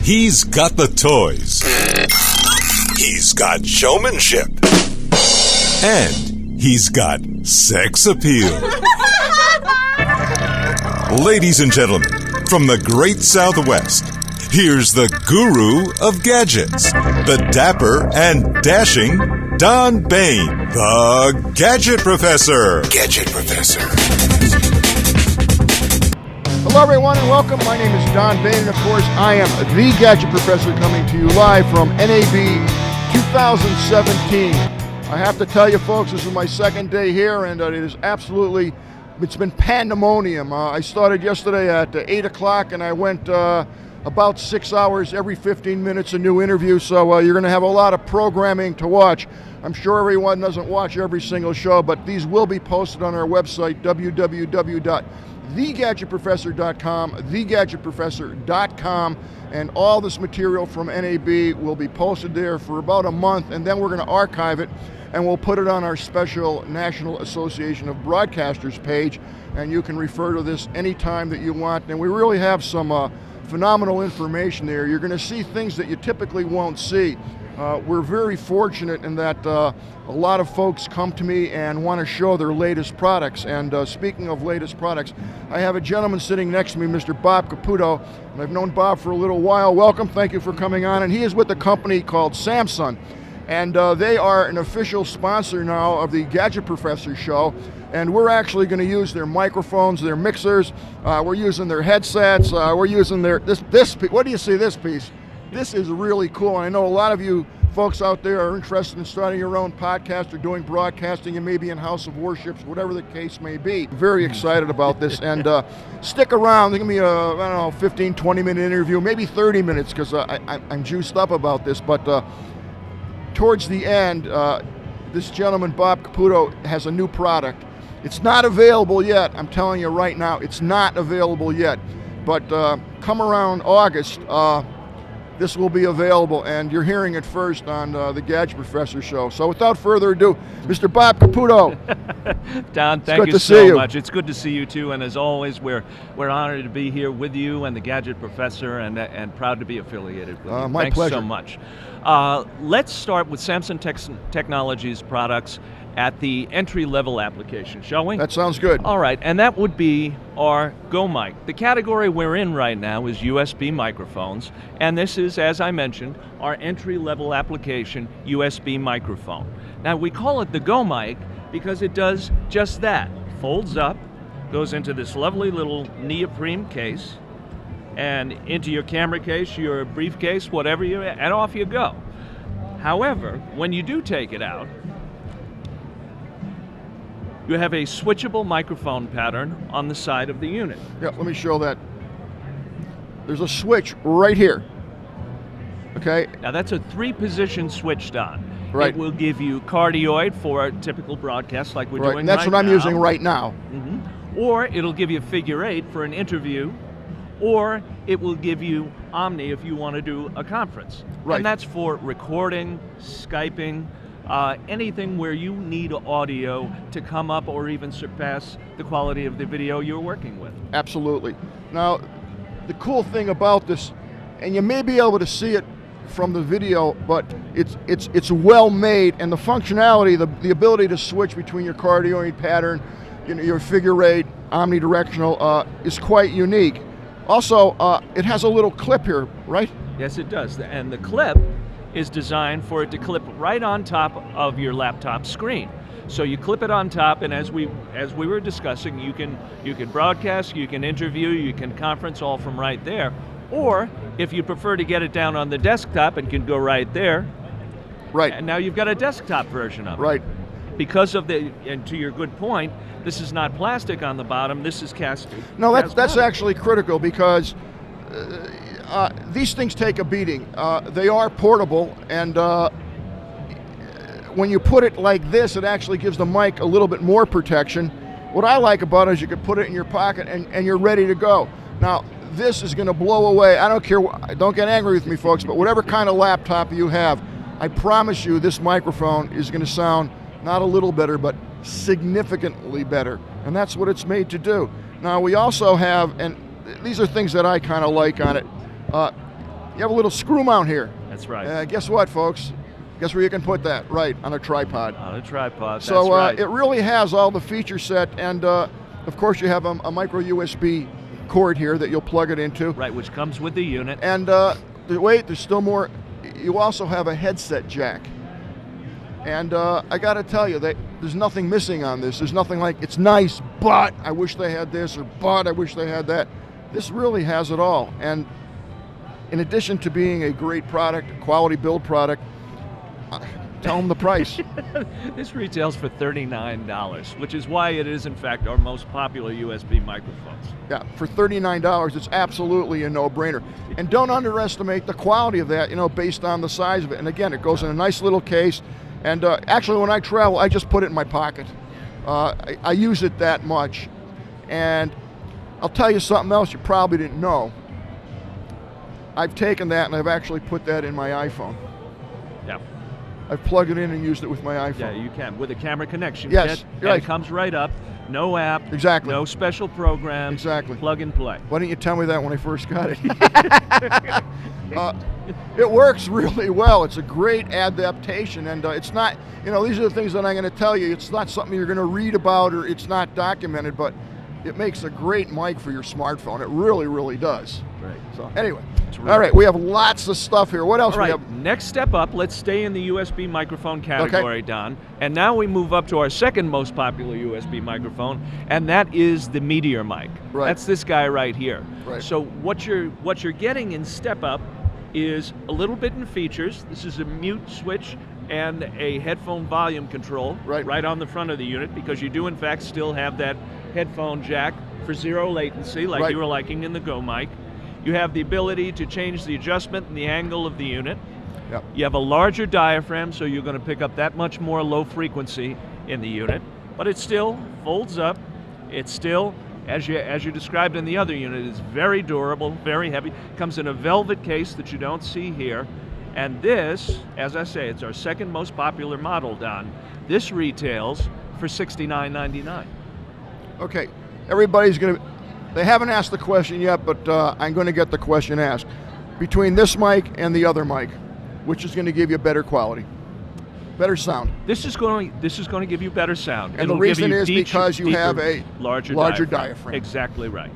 He's got the toys. He's got showmanship. And he's got sex appeal. Ladies and gentlemen, from the great Southwest, here's the guru of gadgets, the dapper and dashing Don Baine, the Gadget Professor. Gadget Professor. Hello, everyone, and welcome. My name is Don Baine, and of course, I am the Gadget Professor coming to you live from NAB 2017. I have to tell you, folks, this is my second day here, and it is absolutely, it's been pandemonium. I started yesterday at 8 o'clock, and I went about 6 hours, every 15 minutes, a new interview, so you're going to have a lot of programming to watch. I'm sure everyone doesn't watch every single show, but these will be posted on our website, www.thegadgetprofessor.com, thegadgetprofessor.com, and all this material from NAB will be posted there for about a month, and then we're going to archive it, and we'll put it on our special National Association of Broadcasters page, and you can refer to this anytime that you want. And we really have some phenomenal information there. You're going to see things that you typically won't see. We're very fortunate in that a lot of folks come to me and want to show their latest products. And speaking of latest products, I have a gentleman sitting next to me, Mr. Bob Caputo, and I've known Bob for a little while. Welcome, thank you for coming on. And he is with a company called Samson, and they are an official sponsor now of the Gadget Professor show. And we're actually going to use their microphones, their mixers. We're using their headsets. We're using their this. What do you see? This piece. This is really cool. And I know a lot of you folks out there are interested in starting your own podcast or doing broadcasting, and maybe in house of worships, whatever the case may be. Very excited about this. And stick around. There's going to be a, I don't know, 15, 20-minute interview, maybe 30 minutes, because I'm juiced up about this. But towards the end, this gentleman, Bob Caputo, has a new product. It's not available yet. I'm telling you right now, it's not available yet. But come around August, this will be available, and you're hearing it first on the Gadget Professor show. So without further ado, Mr. Bob Caputo. Don, thank you so much. It's good to see you too, and as always, we're honored to be here with you and the Gadget Professor, and proud to be affiliated with you. My pleasure. Thanks so much. Let's start with Samson Technologies products at the entry-level application, shall we? That sounds good. All right, and that would be our Go Mic. The category we're in right now is USB microphones, and this is, as I mentioned, our entry-level application USB microphone. Now, we call it the Go Mic because it does just that. Folds up, goes into this lovely little neoprene case, and into your camera case, your briefcase, whatever and off you go. However, when you do take it out, you have a switchable microphone pattern on the side of the unit. Yeah, let me show that. There's a switch right here. Okay. Now that's a 3-position switched on. Right. It will give you cardioid for a typical broadcast like we're doing right now. And that's what I'm using right now. Mm-hmm. Or it'll give you figure 8 for an interview, or it will give you Omni if you want to do a conference. Right. And that's for recording, Skyping, anything where you need audio to come up or even surpass the quality of the video you're working with. Absolutely. Now, the cool thing about this, and you may be able to see it from the video, but it's well made, and the functionality, the ability to switch between your cardioid pattern, your figure 8, omnidirectional, is quite unique. Also, it has a little clip here, right? Yes, it does, and the clip is designed for it to clip right on top of your laptop screen. So you clip it on top, and as we were discussing, you can broadcast, you can interview, you can conference all from right there. Or if you prefer to get it down on the desktop, it can go right there. Right. And now you've got a desktop version of it. Right. Because of and to your good point, this is not plastic on the bottom, this is cast. No, that's actually critical, because these things take a beating. They are portable, and when you put it like this, it actually gives the mic a little bit more protection. What I like about it is you can put it in your pocket and you're ready to go. Now, this is going to blow away. I don't care, don't get angry with me, folks, but whatever kind of laptop you have, I promise you this microphone is going to sound not a little better, but significantly better. And that's what it's made to do. Now, we also have, and these are things that I kind of like on it, you have a little screw mount here. That's right. Guess what, folks? Guess where you can put that? Right, on a tripod. On a tripod, so that's right. It really has all the feature set, and of course you have a micro USB cord here that you'll plug it into. Right, which comes with the unit. And wait, there's still more. You also have a headset jack. And I got to tell you that there's nothing missing on this. There's nothing like, it's nice, but I wish they had this, or but I wish they had that. This really has it all. And in addition to being a great product, a quality build product, tell them the price. This retails for $39, which is why it is, in fact, our most popular USB microphones. Yeah, for $39, it's absolutely a no-brainer. And don't underestimate the quality of that, based on the size of it. And again, it goes in a nice little case. And actually, when I travel, I just put it in my pocket. I use it that much. And I'll tell you something else you probably didn't know. I've taken that and I've actually put that in my iPhone. Yeah. I've plugged it in and used it with my iPhone. Yeah, you can, with a camera connection yes, kit. Right. And it comes right up. No app. Exactly. No special program. Exactly. Plug and play. Why didn't you tell me that when I first got it? It works really well. It's a great adaptation, and it's not, these are the things that I'm going to tell you. It's not something you're going to read about, or it's not documented, but it makes a great mic for your smartphone. It really, really does. Right. So anyway, all right, we have lots of stuff here. What else all right, we have? Next step up, let's stay in the USB microphone category, Don. And now we move up to our second most popular USB microphone, and that is the Meteor Mic. Right. That's this guy right here. Right. So what you're getting in step up is a little bit in features. This is a mute switch and a headphone volume control right on the front of the unit, because you do in fact still have that headphone jack for zero latency, like you were liking in the Go Mic. You have the ability to change the adjustment and the angle of the unit. Yep. You have a larger diaphragm, so you're going to pick up that much more low frequency in the unit, but it still folds up. It's still, as you described in the other unit, is very durable, very heavy. Comes in a velvet case that you don't see here. And this, as I say, it's our second most popular model, Don. This retails for $69.99. Okay, everybody's going to, they haven't asked the question yet, but I'm going to get the question asked. Between this mic and the other mic, which is going to give you better quality, better sound? This is going to give you better sound. And the reason is because you have a larger diaphragm. Exactly right.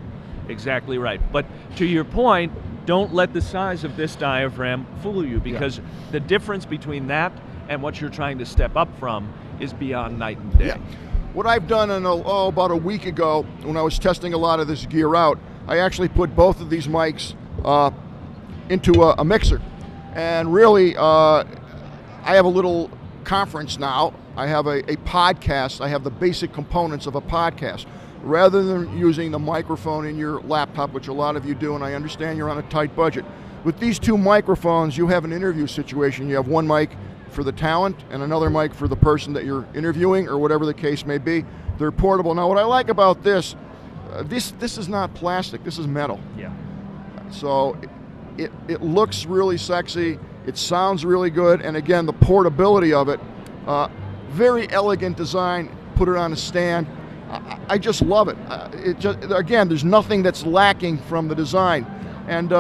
Exactly right. But to your point, don't let the size of this diaphragm fool you, because the difference between that and what you're trying to step up from is beyond night and day. Yeah. What I've done about a week ago, when I was testing a lot of this gear out, I actually put both of these mics into a mixer. And really, I have a little conference now. I have a podcast. I have the basic components of a podcast. Rather than using the microphone in your laptop, which a lot of you do, and I understand you're on a tight budget. With these two microphones, you have an interview situation. You have one mic for the talent and another mic for the person that you're interviewing, or whatever the case may be. They're portable. Now, what I like about this is not plastic. This is metal. Yeah. So it looks really sexy. It sounds really good. And again, the portability of it, very elegant design. Put it on a stand. I just love it. Again, there's nothing that's lacking from the design. And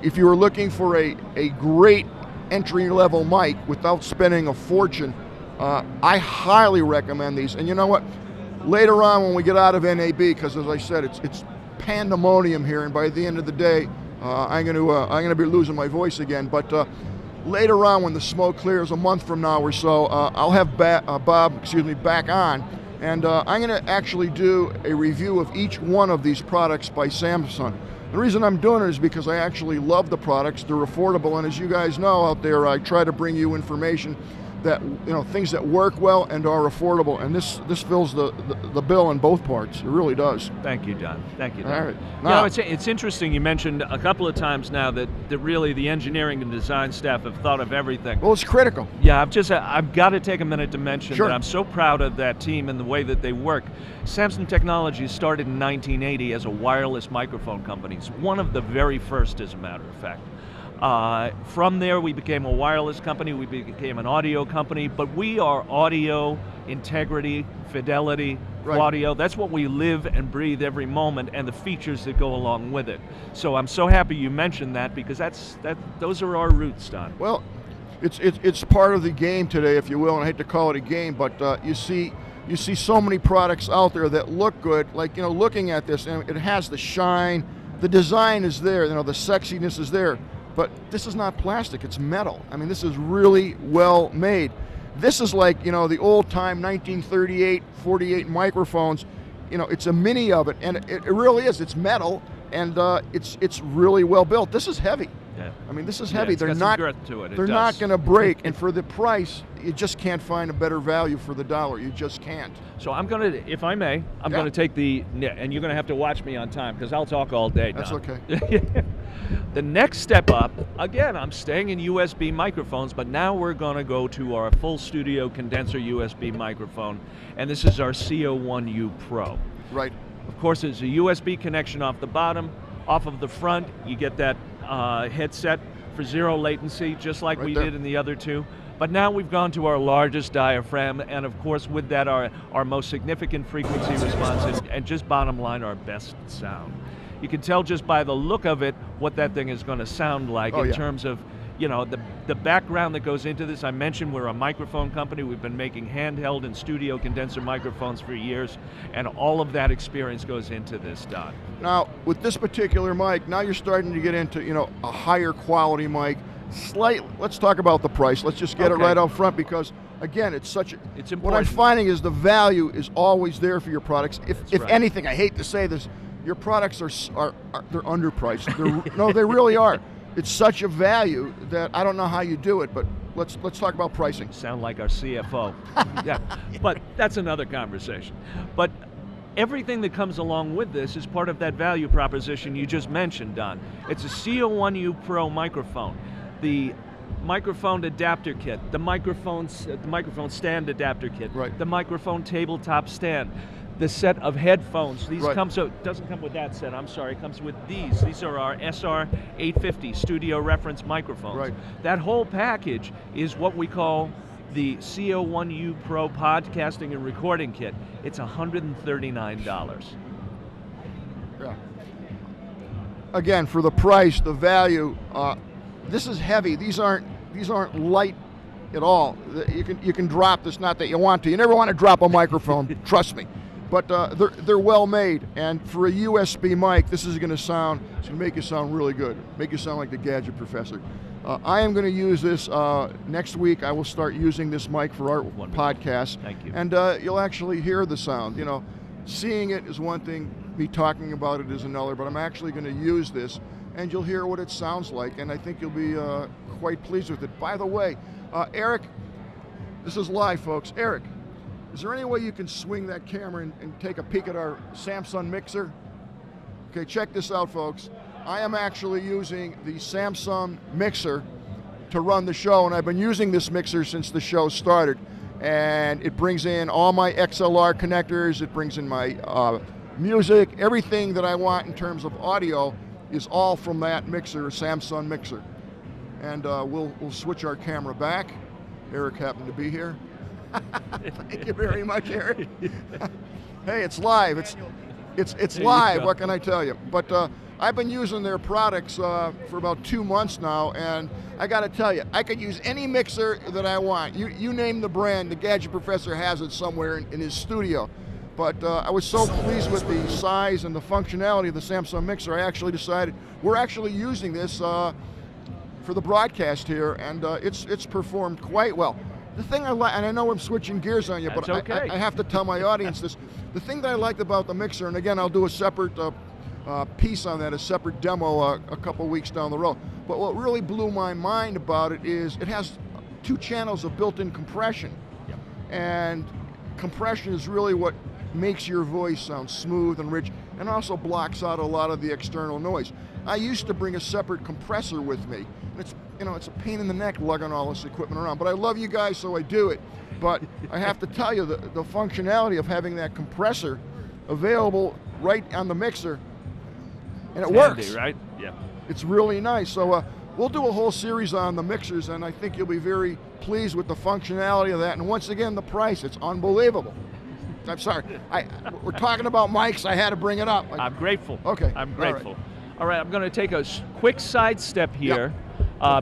if you were looking for a great entry-level mic without spending a fortune, I highly recommend these. And you know what? Later on, when we get out of NAB, because as I said, it's pandemonium here, and by the end of the day, I'm going to be losing my voice again. But later on, when the smoke clears, a month from now or so, I'll have Bob back on. And I'm going to actually do a review of each one of these products by Samsung. The reason I'm doing it is because I actually love the products. They're affordable, and as you guys know out there, I try to bring you information that, things that work well and are affordable. And this fills the bill in both parts. It really does. Thank you, Don. Thank you, Don. All right. Now, it's interesting. You mentioned a couple of times now that really the engineering and design staff have thought of everything. Well, it's critical. Yeah, I've got to take a minute to mention Sure. that I'm so proud of that team and the way that they work. Samson Technologies started in 1980 as a wireless microphone company. It's one of the very first, as a matter of fact. From there, we became a wireless company, we became an audio company, but we are audio integrity, fidelity, Right. audio. That's what we live and breathe every moment, and the features that go along with it. So I'm so happy you mentioned that, because those are our roots, Don. Well, it's part of the game today, if you will, and I hate to call it a game, but you see so many products out there that look good. Like, looking at this, and it has the shine, the design is there, the sexiness is there, but this is not plastic, it's metal. I mean, this is really well made. This is like, the old time 1938, 48 microphones. It's a mini of it, and it really is. It's metal, and it's really well built. This is heavy. Yeah. I mean, this is heavy. It's got some girth to it. They're not going to break, and for the price, you just can't find a better value for the dollar. You just can't. So I'm going to, if I may, I'm going to take and you're going to have to watch me on time, because I'll talk all day, Don. That's okay. The next step up, again, I'm staying in USB microphones, but now we're going to go to our full studio condenser USB microphone, and this is our CO1U Pro. Right. Of course, there's a USB connection off the bottom. Off of the front, you get that headset for zero latency, just like we did in the other two. But now we've gone to our largest diaphragm, and of course with that our most significant frequency response, and just bottom line, our best sound. You can tell just by the look of it what that thing is going to sound like in terms of the background that goes into this. I mentioned we're a microphone company. We've been making handheld and studio condenser migrophones for years, and all of that experience goes into this, Don. Now, with this particular mic, now you're starting to get into, a higher quality mic. Let's talk about the price. Let's just get it right up front, because again, it's important. What I'm finding is the value is always there for your products. If right. anything, I hate to say this, your products are they're underpriced. No, they really are. It's such a value that I don't know how you do it, but let's talk about pricing. Sound like our CFO. Yeah, but that's another conversation. But everything that comes along with this is part of that value proposition you just mentioned, Don. It's a CO1U Pro microphone. The microphone adapter kit, the microphone stand adapter kit, right. The microphone tabletop stand, the set of headphones. These doesn't come with that set, I'm sorry, it comes with these. These are our SR850 studio reference microphones. Right. That whole package is what we call the CO1U Pro podcasting and recording kit. It's $139. Yeah. Again, for the price, the value, this is heavy. These aren't light at all. You can drop this, not that you want to. You never want to drop a microphone, trust me. But they're well made, and for a USB mic, this is going to make you sound really good, make you sound like the Gadget Professor. I am going to use this next week. I will start using this mic for our podcast. Thank you. And you'll actually hear the sound. Seeing it is one thing, me talking about it is another, but I'm actually going to use this, and you'll hear what it sounds like, and I think you'll be quite pleased with it. By the way, Eric, this is live, folks. Eric, is there any way you can swing that camera and take a peek at our Samsung mixer? Okay, check this out, folks. I am actually using the Samsung mixer to run the show, and I've been using this mixer since the show started. And it brings in all my XLR connectors, it brings in my music, everything that I want in terms of audio is all from that mixer, Samsung mixer. And we'll switch our camera back. Eric happened to be here. Thank you very much, Eric. Hey, it's live. It's live. What can I tell you? But I've been using their products for about 2 months now, and I got to tell you, I could use any mixer that I want. You name the brand, the Gadget Professor has it somewhere in his studio. But I was so pleased with the size and the functionality of the Samsung mixer, I actually decided we're actually using this for the broadcast here, and it's performed quite well. The thing I like, and I know I'm switching gears on you, That's but okay. I have to tell my audience this. The thing that I liked about the mixer, and again, I'll do a separate piece on that, a separate demo a couple weeks down the road. But what really blew my mind about it is it has 2 channels of built-in compression. Yep. And compression is really what makes your voice sound smooth and rich, and also blocks out a lot of the external noise. I used to bring a separate compressor with me, and it's a pain in the neck lugging all this equipment around, but I love you guys, so I do it. But I have to tell you, the functionality of having that compressor available right on the mixer, and it works. Handy, right? Yeah. It's really nice. So we'll do a whole series on the mixers, and I think you'll be very pleased with the functionality of that. And once again, the price, it's unbelievable. I'm sorry. We're talking about mics. I had to bring it up. I'm grateful. Okay. I'm grateful. All right, I'm going to take a quick sidestep here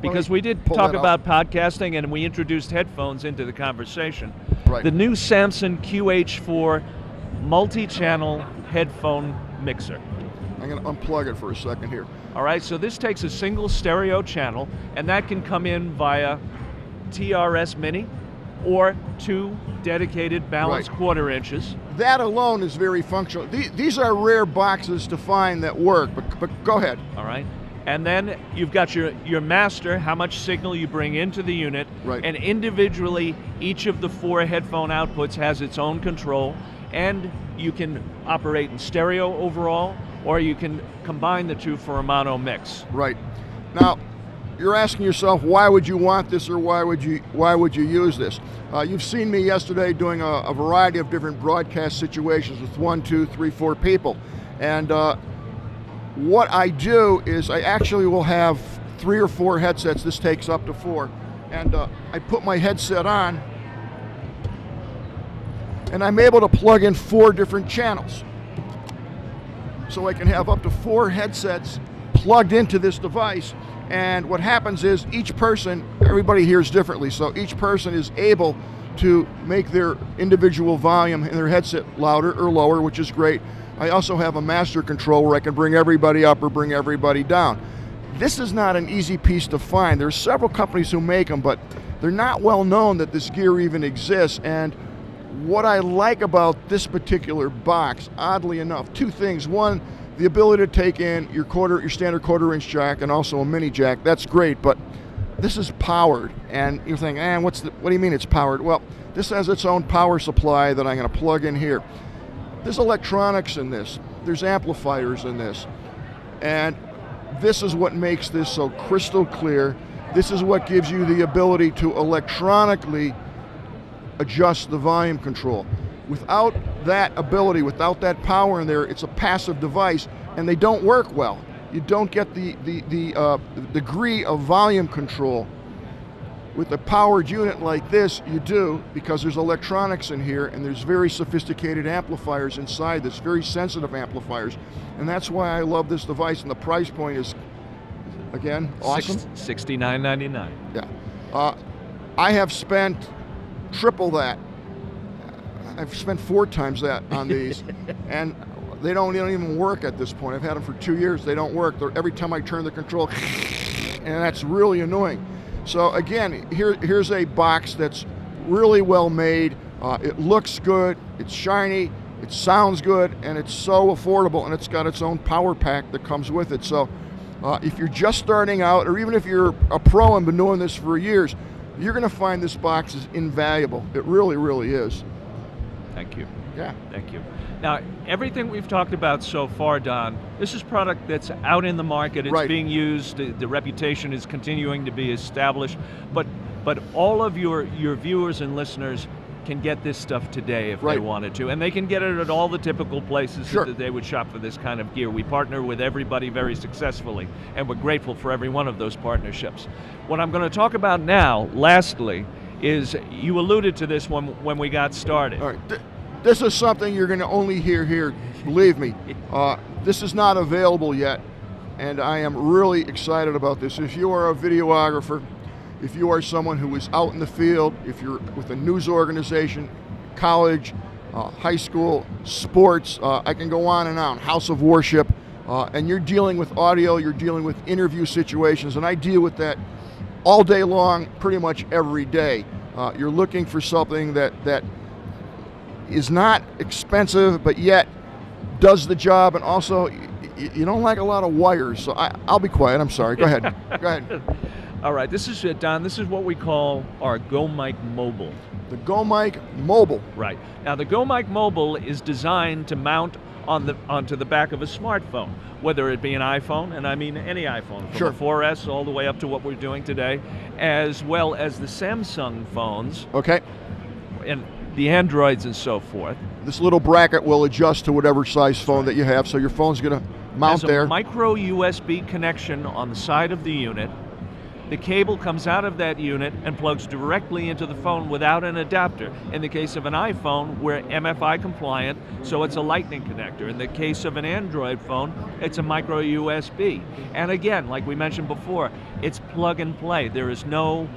because we did pull talk that about podcasting and we introduced headphones into the conversation. Right. The new Samson QH4 multi-channel headphone mixer. I'm going to unplug it for a second here. All right, so this takes a single stereo channel, and that can come in via TRS Mini or 2 dedicated balanced quarter inches. That alone is very functional. These are rare boxes to find that work, but go ahead. All right. And then you've got your master, how much signal you bring into the unit, and individually each of the 4 headphone outputs has its own control, and you can operate in stereo overall, or you can combine the 2 for a mono mix. Right. Now, you're asking yourself, why would you want this, or why would you use this? You've seen me yesterday doing a variety of different broadcast situations with 1, 2, 3, 4 people, and what I do is I actually will have 3 or 4 headsets. This takes up to 4, and I put my headset on, and I'm able to plug in 4 different channels. So I can have up to 4 headsets plugged into this device, and what happens is each person, everybody hears differently, so each person is able to make their individual volume in their headset louder or lower, which is great. I also have a master control where I can bring everybody up or bring everybody down. This is not an easy piece to find. There's several companies who make them, but they're not well known that this gear even exists. And what I like about this particular box, oddly enough, 2 things. One, the ability to take in your standard quarter-inch jack and also a mini jack. That's great, but this is powered. And you're thinking, what do you mean it's powered? Well, this has its own power supply that I'm going to plug in here. There's electronics in this. There's amplifiers in this. And this is what makes this so crystal clear. This is what gives you the ability to electronically adjust the volume control. Without that ability, without that power in there, it's a passive device, and they don't work well. You don't get the degree of volume control. With a powered unit like this, you do, because there's electronics in here, and there's very sophisticated amplifiers inside this, very sensitive amplifiers. And that's why I love this device, and the price point is, again, awesome. $69.99. Yeah. I have spent triple that. I've spent 4 times that on these, and they don't even work at this point. I've had them for 2 years. They don't work. Every time I turn the control, and that's really annoying. So again, here's a box that's really well made. It looks good, it's shiny, it sounds good, and it's so affordable, and it's got its own power pack that comes with it. So if you're just starting out, or even if you're a pro and been doing this for years, you're going to find this box is invaluable. It really, really is. Thank you. Yeah. Thank you. Now, everything we've talked about so far, Don, this is product that's out in the market. It's being used. The reputation is continuing to be established. But all of your viewers and listeners can get this stuff today if they wanted to. And they can get it at all the typical places that they would shop for this kind of gear. We partner with everybody very successfully, and we're grateful for every one of those partnerships. What I'm going to talk about now, lastly, is you alluded to this when we got started. All right. This is something you're going to only hear here, believe me. This is not available yet, and I am really excited about this. If you are a videographer, if you are someone who is out in the field, if you're with a news organization, college, high school, sports, I can go on and on, house of worship, and you're dealing with audio, you're dealing with interview situations, and I deal with that all day long, pretty much every day. You're looking for something that is not expensive, but yet does the job, and also you don't like a lot of wires. So I'll be quiet. I'm sorry. Go ahead. Go ahead. All right. This is it, Don. This is what we call our Go Mic Mobile. The Go Mic Mobile. Right. Now, the Go Mic Mobile is designed to mount onto the back of a smartphone, whether it be an iPhone, and I mean any iPhone, from a 4S all the way up to what we're doing today, as well as the Samsung phones. Okay. And the Androids and so forth. This little bracket will adjust to whatever size phone that you have, so your phone's going to mount there. There's a micro USB connection on the side of the unit, The cable comes out of that unit and plugs directly into the phone without an adapter. In the case of an iPhone, we're MFI compliant, so it's a lightning connector. In the case of an Android phone, it's a micro USB. And again, like we mentioned before, it's plug and play. There is no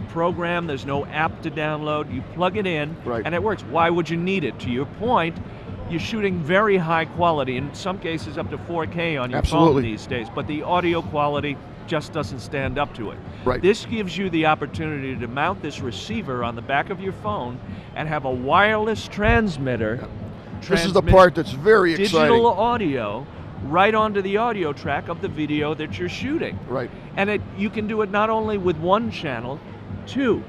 program, there's no app to download. You plug it in, and it works. Why would you need it? To your point, you're shooting very high quality, in some cases up to 4K on your phone these days, but the audio quality just doesn't stand up to it. This gives you the opportunity to mount this receiver on the back of your phone and have a wireless transmitter. This is the part that's very exciting. Digital audio right onto the audio track of the video that you're shooting. And you can do it not only with one channel, two.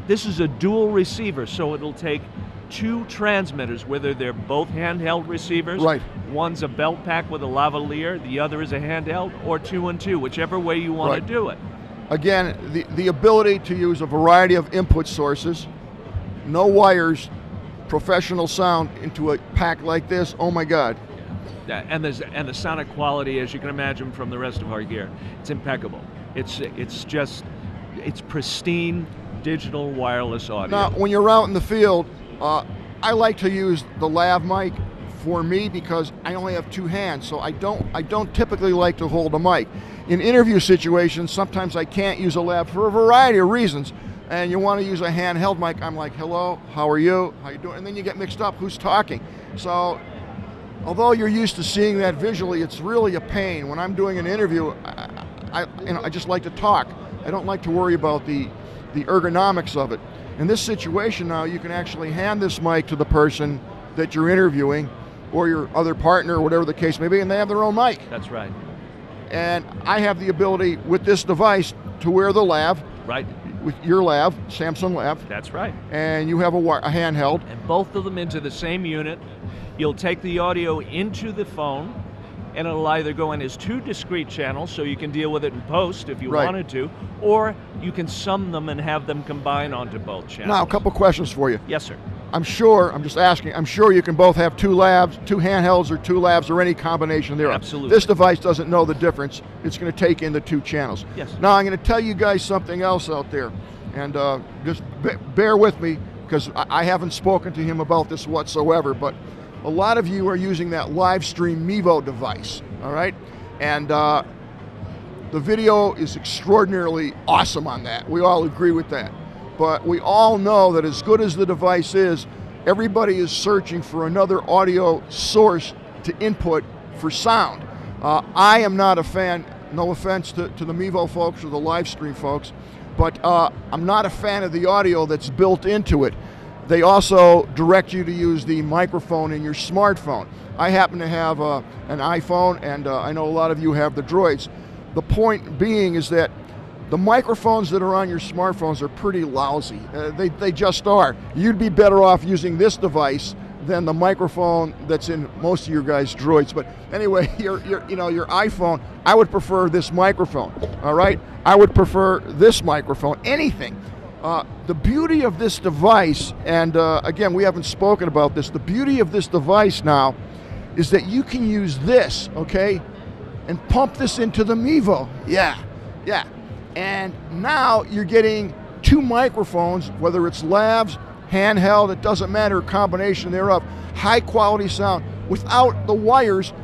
This is a dual receiver, so it'll take two transmitters, whether they're both handheld receivers. One's a belt pack with a lavalier, the other is a handheld, or 2 and 2, whichever way you want to do it. Again, the ability to use a variety of input sources, no wires, professional sound into a pack like this. Oh my God. And the sonic quality, as you can imagine from the rest of our gear, it's impeccable. It's pristine digital wireless audio. Now, when you're out in the field, I like to use the lav mic for me because I only have two hands, so I don't typically like to hold a mic. In interview situations, sometimes I can't use a lav for a variety of reasons, and you want to use a handheld mic. I'm like, hello, how are you? How you doing? And then you get mixed up who's talking. So although you're used to seeing that visually, it's really a pain. When I'm doing an interview, I just like to talk. I don't like to worry about the ergonomics of it. In this situation now, you can actually hand this mic to the person that you're interviewing or your other partner or whatever the case may be, and they have their own mic. That's right. And I have the ability with this device to wear the lav. With your lav, Samsung lav. That's right. And you have a handheld. And both of them into the same unit. You'll take the audio into the phone, and it'll either go in as two discrete channels, so you can deal with it in post if you wanted to, or you can sum them and have them combine onto both channels. Now, a couple questions for you. Yes, sir. I'm just asking, I'm sure you can both have two handhelds or two lavs or any combination thereof. Absolutely. This device doesn't know the difference. It's going to take in the two channels. Yes. Now, I'm going to tell you guys something else out there, and just bear with me, because I haven't spoken to him about this whatsoever, but a lot of you are using that live stream Mevo device, all right? And the video is extraordinarily awesome on that. We all agree with that. But we all know that as good as the device is, everybody is searching for another audio source to input for sound. I am not a fan, no offense to the Mevo folks or the live stream folks, but I'm not a fan of the audio that's built into it. They also direct you to use the microphone in your smartphone. I happen to have an iPhone, and I know a lot of you have the Droids. The point being is that the microphones that are on your smartphones are pretty lousy. They just are. You'd be better off using this device than the microphone that's in most of your guys' Droids. But anyway, your iPhone, I would prefer this microphone. All right, I would prefer this microphone. Anything. The beauty of this device, and again, we haven't spoken about this, the beauty of this device now is that you can use this, okay, and pump this into the Mevo. Yeah. And now you're getting two microphones, whether it's lavs, handheld, it doesn't matter, a combination thereof, high quality sound without the wires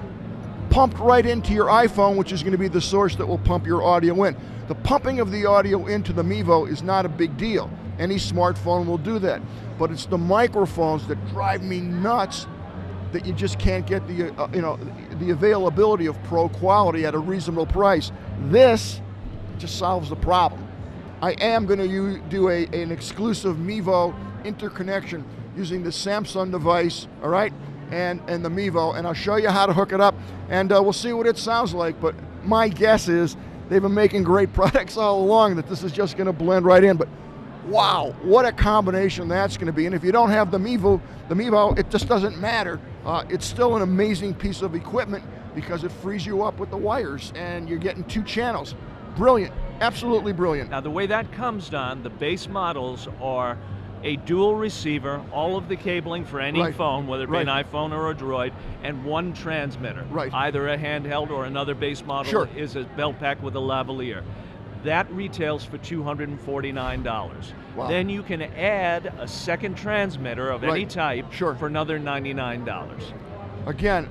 pumped right into your iPhone, which is going to be the source that will pump your audio in. The pumping of the audio into the Mevo is not a big deal. Any smartphone will do that. But it's the microphones that drive me nuts that you just can't get the availability of pro quality at a reasonable price. This just solves the problem. I am going to do an exclusive Mevo interconnection using the Samsung device, all right, and the Mevo, and I'll show you how to hook it up, and we'll see what it sounds like. But my guess is they've been making great products all along, that this is just going to blend right in. But wow, what a combination that's going to be. And if you don't have the Mevo, it just doesn't matter. It's still an amazing piece of equipment because it frees you up with the wires, and you're getting two channels. Brilliant, absolutely brilliant. Now the way that comes down, the base models are a dual receiver, all of the cabling for any phone, whether it be an iPhone or a Droid, and one transmitter. Either a handheld or another base model is a belt pack with a lavalier. That retails for $249. Wow. Then you can add a second transmitter of any type for another $99. Again,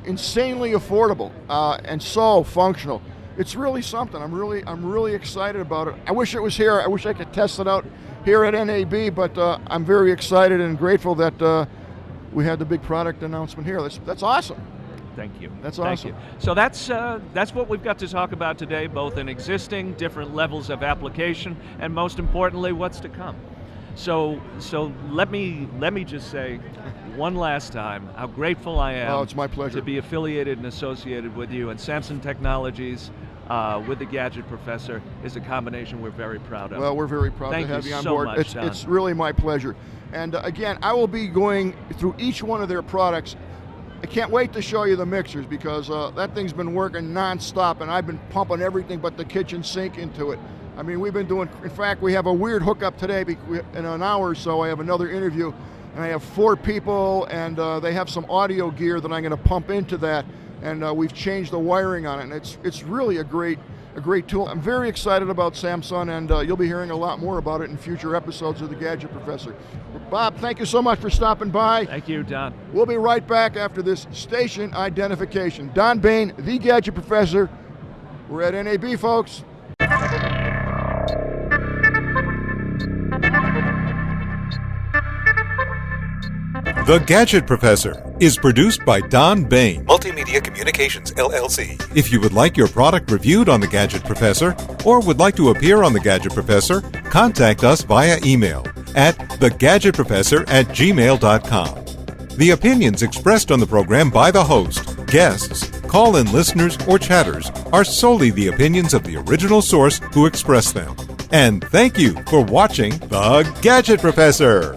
insanely affordable and so functional. It's really something. I'm really excited about it. I wish it was here. I wish I could test it out here at NAB, but I'm very excited and grateful that we had the big product announcement here. That's awesome. Thank you. That's awesome. Thank you. So that's what we've got to talk about today, both in existing, different levels of application, and most importantly, what's to come. So let me just say one last time how grateful I am. Oh, it's my pleasure to be affiliated and associated with you. And Samson Technologies with the Gadget Professor is a combination we're very proud of. Well, we're very proud to have you on board. Much, it's really my pleasure. And again, I will be going through each one of their products. I can't wait to show you the mixers because that thing's been working non-stop, and I've been pumping everything but the kitchen sink into it. I mean, we've been doing, in fact, we have a weird hookup today. In an hour or so, I have another interview, and I have 4 people, and they have some audio gear that I'm going to pump into that, and we've changed the wiring on it, and it's really a great tool. I'm very excited about Samson, and you'll be hearing a lot more about it in future episodes of the Gadget Professor. Bob, thank you so much for stopping by. Thank you, Don. We'll be right back after this station identification. Don Baine, the Gadget Professor. We're at NAB, folks. The Gadget Professor is produced by Don Baine, Multimedia Communications, LLC. If you would like your product reviewed on The Gadget Professor or would like to appear on The Gadget Professor, contact us via email at thegadgetprofessor@gmail.com. The opinions expressed on the program by the host, guests, call-in listeners, or chatters are solely the opinions of the original source who expressed them. And thank you for watching The Gadget Professor.